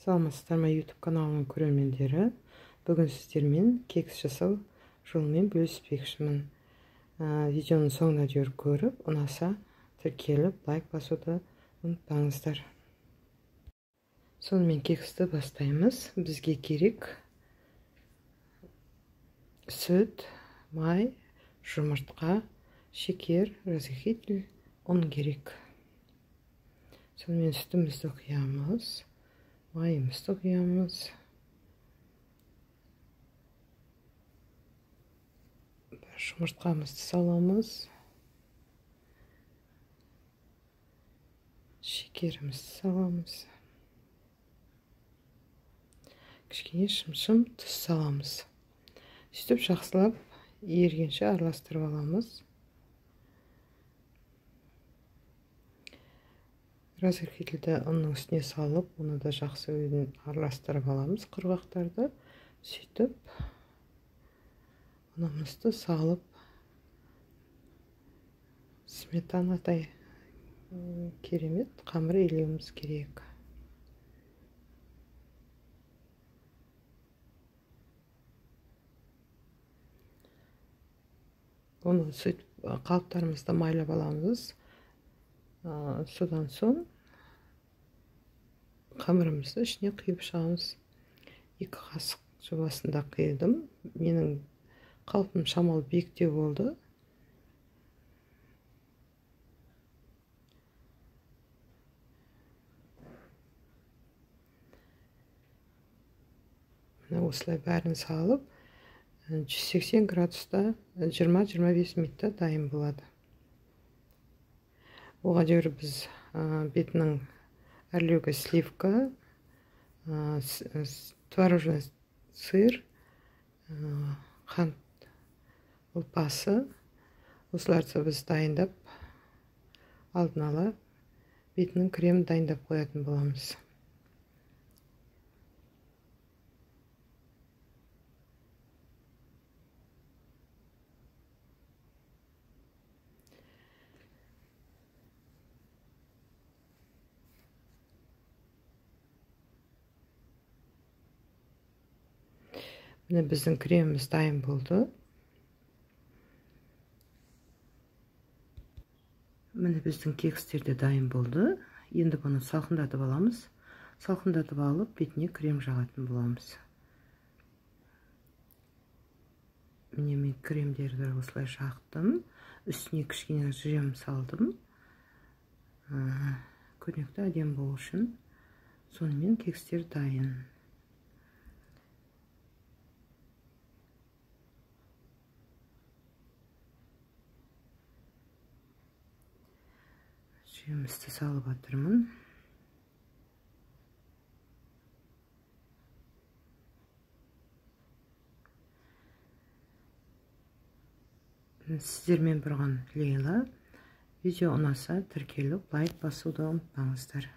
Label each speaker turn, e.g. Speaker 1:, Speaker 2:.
Speaker 1: Саламатсыздар ма, YouTube каналының көрермендері. Бүгін сіздермен кекс жасау жолымен бөліспекшімін. Видеоның соңына дейін көріп, ұнаса тіркеліп, лайк басуды ұмытпаңыздар. Сонымен кексті бастаймыз. Бізге керек сүт, май, жұмыртқа, шекер, разрыхитель, ұн керек. Сонымен сүтімізді құямыз, майымызды құямыз. Жұмыртқамызды саламыз. Шекерімізді саламыз. Кішкене шым-шым тұз саламыз. Сөйтіп жақсылап ергенше араластырып аламыз. Разрыхительді ұнның үстіне салып, оны да жақсы араластырып аламыз, құрғақтарды. Сөйтіп ұнымызды салып, сметанадай керемет қамыр илеуіміз керек. Оны сөйтіп қалыптарымызды майлап аламыз. Содан соң қамырымызды ішіне құйып шығамыз. 2 қасық жобасында құйдым. Менің қалпым шамалы биіктеу болды. Осылай бәрін салып, 180 градуста 20-25 минутта дайын болады. Оған дейін біз бетінің әрлеуге сливка, творожный сыр, қант ұлпасы, осыларды біз дайындап, алдын ала бетінің кремін дайындап қоятын боламыз. Міне біздің креміміз дайын болды. Міне біздің кекстер де дайын болды. Енді бұны салқындатып аламыз. Салқындатып алып, бетіне крем жағатын боламыз. Міне мен кремдерді осылай жақтым. Үстіне кішкене жем салдым. Көрнекті әдемі болу үшін. Сонымен кекстер дайын. Жемісті салып атырмын. Сіздермен бірге Лейла. Видео ұнаса тіркеліп, лайк басуды ұмытпаңыздар.